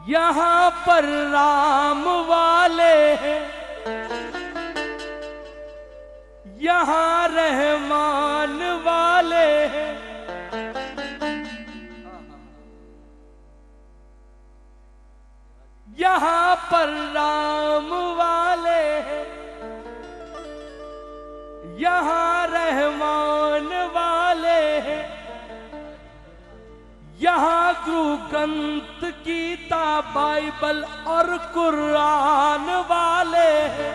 यहाँ पर राम वाले हैं, यहाँ रहमान वाले हैं। यहाँ पर राम वाले हैं, यहाँ रहमान वाले हैं। यहाँ गुरु ग्रंथ गीता बाइबल और कुरान वाले हैं,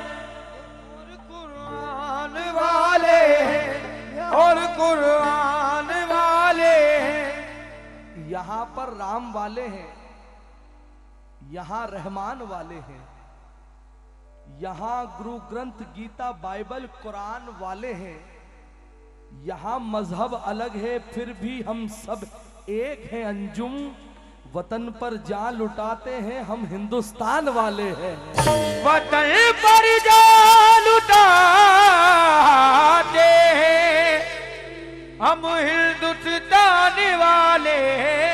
और कुरान वाले हैं। यहाँ पर राम वाले हैं, यहाँ रहमान वाले हैं। यहाँ गुरु ग्रंथ गीता बाइबल कुरान वाले हैं। यहाँ मजहब अलग है फिर भी हम सब एक हैं अंजुम। वतन पर जान लुटाते हैं हम हिंदुस्तान वाले हैं। वतन पर जान लुटाते हैं हम हिंदुस्तान वाले हैं।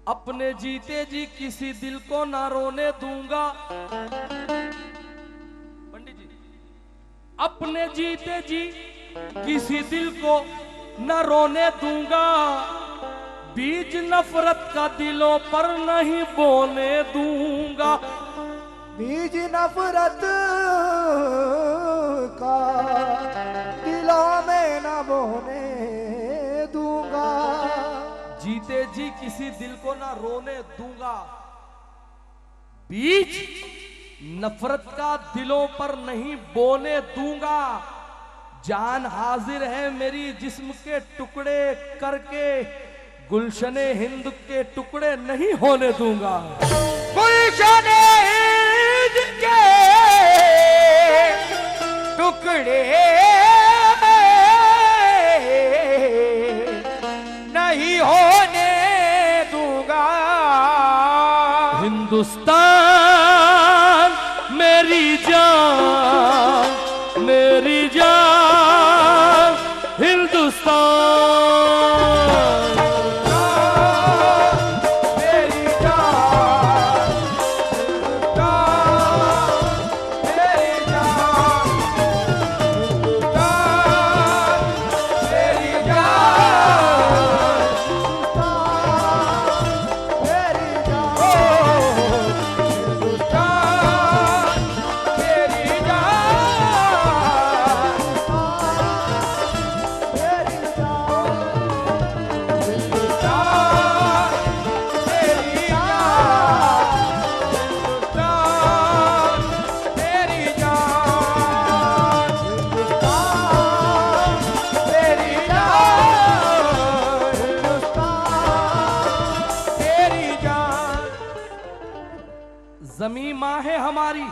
अपने जीते जी किसी दिल को ना रोने दूंगा। पंडित जी, अपने जीते जी किसी दिल को न रोने दूंगा। बीज नफरत का दिलों पर नहीं बोने दूंगा। बीज नफरत का दिलों में न बोने दूंगा। जीते जी किसी दिल को ना रोने दूंगा। बीज नफरत का दिलों पर नहीं बोने दूंगा। जान हाजिर है मेरी जिस्म के टुकड़े करके गुलशने हिंद के टुकड़े नहीं होने दूंगा। गुलशने हिंद के टुकड़े नहीं होने दूंगा। हिंदुस्तान मेरी जान, मेरी जान हिंदुस्तान। ज़मीं माँ है हमारी,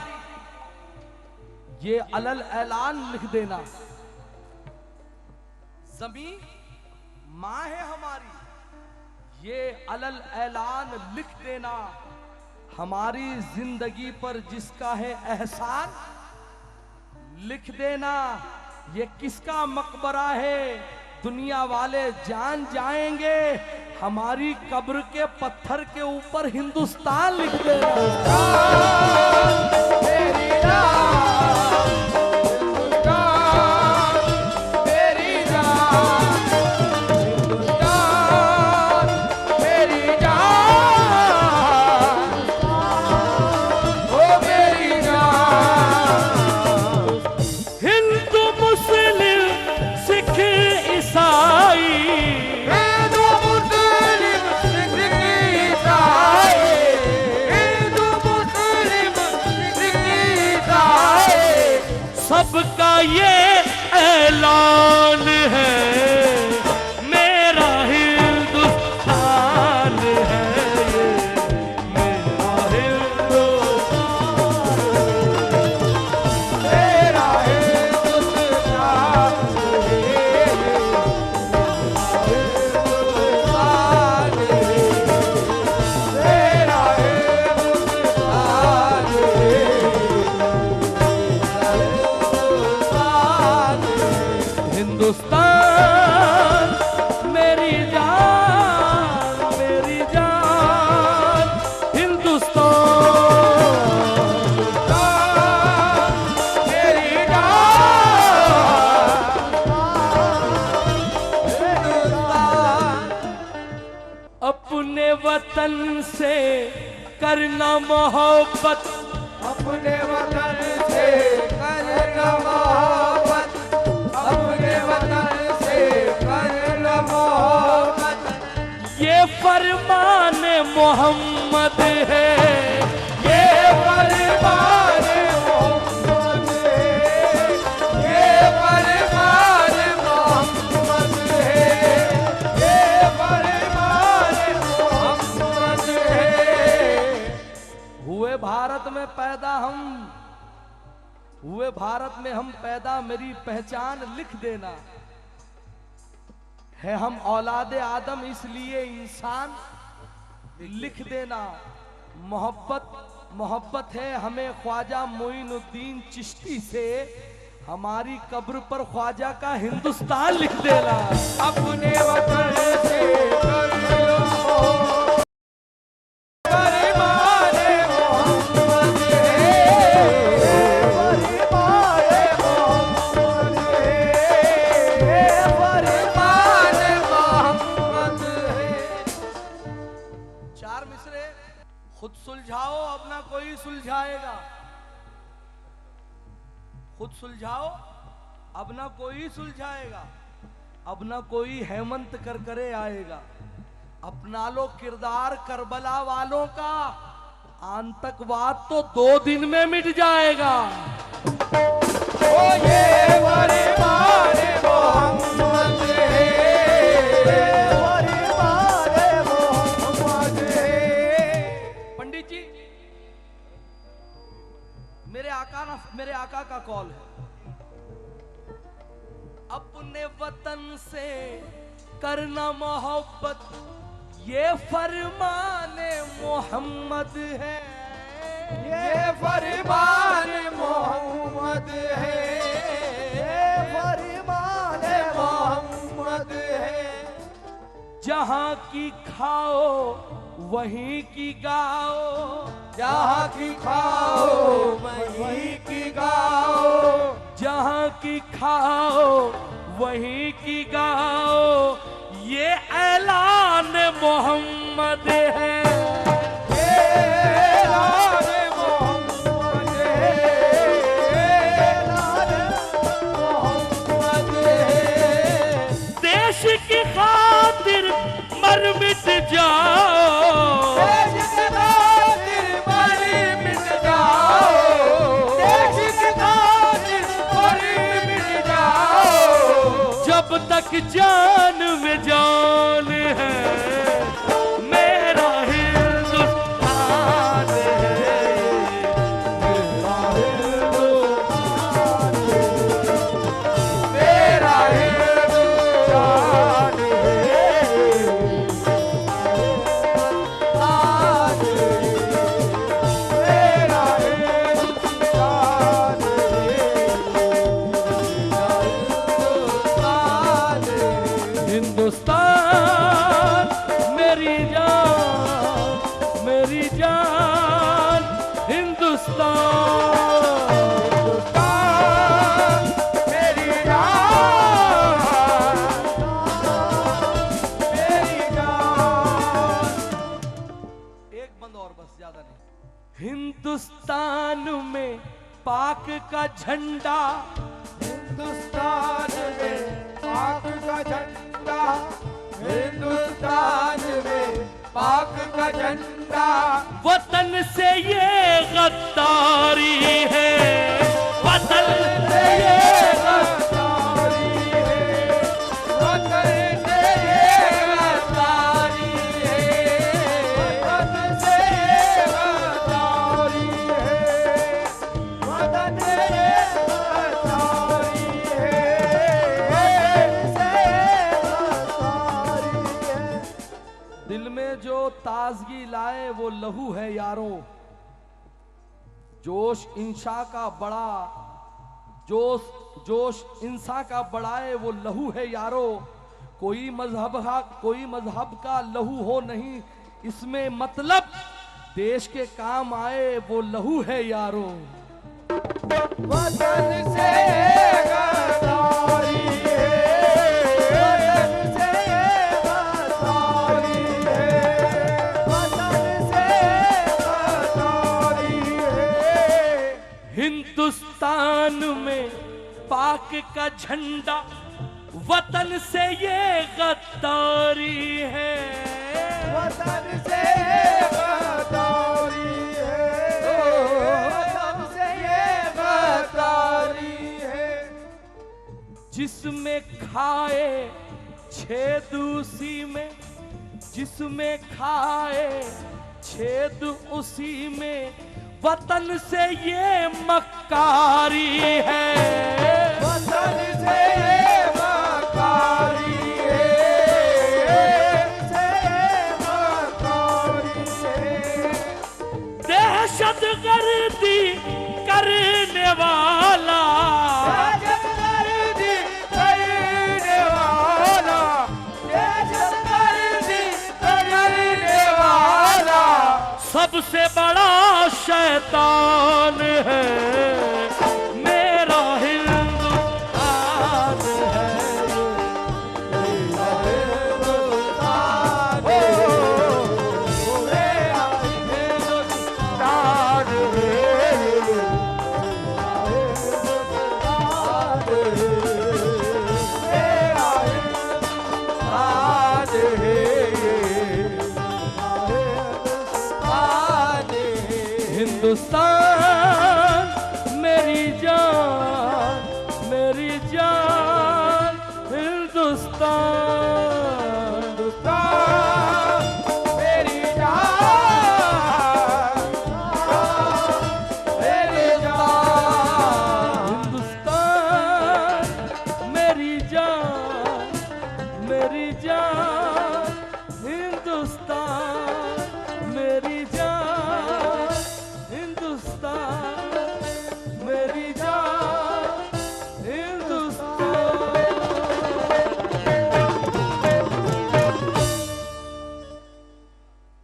ये अलल ऐलान लिख देना। ज़मीं माँ है हमारी, ये अलल ऐलान लिख देना। हमारी जिंदगी पर जिसका है एहसान लिख देना। ये किसका मकबरा है दुनिया वाले जान जाएंगे। हमारी कब्र के पत्थर के ऊपर हिंदुस्तान लिख देना। वतन से करना मोहब्बत, अपने वतन से करना मोहब्बत, अपने वतन से करना मोहब्बत। ये फरमान मोहम्मद है, ये फरमान मोहम्मद है, ये फरमान मोहम्मद है, ये फरमान मोहम्मद है। हुए भारत में पैदा हम, हुए भारत में हम पैदा, मेरी पहचान लिख देना है। हम औलादे आदम इसलिए इंसान लिख देना। मोहब्बत मोहब्बत है हमें ख्वाजा मोइनुद्दीन चिश्ती से, हमारी कब्र पर ख्वाजा का हिंदुस्तान लिख देना। अपने वतन से करना फरमान मोहम्मद है, फरमान मोहम्मद है, फरमान मोहम्मद है। चार मिसरे खुद सुलझाओ, अब ना कोई सुलझाएगा। खुद सुलझाओ, अब ना कोई सुलझाएगा। अब ना कोई हेमंत कर करे आएगा। अपना लो किरदार करबला वालों का, आतंकवाद तो 2 दिन में मिट जाएगा। ओ ये फरमान मोहम्मद है, फरमान मोहम्मद है। पंडित जी, मेरे आका का कॉल है। अपने वतन से करना मोहब्बत, ये फरमान मोहम्मद है, ये फरमान मोहम्मद है, ये फरमान मोहम्मद है। जहां की खाओ वहीं की गाओ, जहाँ की खाओ वहीं की गाओ, जहां की खाओ वहीं की गाओ, ये ऐलान मोहम्मद है। ये ऐलान मोहम्मद है, ऐलान मोहम्मद है। देश की खातिर मर मिट जाओ, देश की खातिर मर मिट जाओ, देश की खातिर मर मिट जाओ। जब तक जान में जान है, मेरा हिंदुस्तान है, मेरा हिंदुस्तान है, मेरा हिंदुस्तान है। हिंदुस्तान मेरी जान, मेरी जान हिंदुस्तान। हिंदुस्तान मेरी जान, मेरी जान। एक बंद और बस, ज्यादा नहीं। हिंदुस्तान में पाक का झंडा, हिंदुस्तान में पाक का झंडा, हिंदुस्तान में पाक का झंडा। वतन से ये गद्दारी है, वतन से ये गद्दारी है, वतन से ये गद्दारी है, वतन से ये गद्दारी है, वतन से ये गद्दारी है। दिल में जो ताजगी लाए वो लहू है यारों। जोश इंशा का बड़ा, जोश इंसा का बढ़ाए वो लहू है यारों। कोई मजहब का लहू हो नहीं इसमें मतलब, देश के काम आए वो लहू है यारों। वतन से गद्दारी है, वतन से गद्दारी है। पाक का झंडा वतन से ये गद्दारी है, वतन से गद्दारी है, वतन से ये गद्दारी है। जिसमें खाए छेद उसी में, जिसमें खाए छेद उसी में, वतन से ये मक्कारी है, वतन से ये मक्कारी है, से ये मक्कारी है। दहशतगर्दी करने वाला, दहशतगर्दी करने वाला, दहशतगर्दी करने वाला सबसे बड़ा शैतान है मेरा हिंदुस्तान है, मेरा हिंदुस्तान है, मेरा हिंदुस्तान है, मेरा हिंदुस्तान है, हिंदुस्तान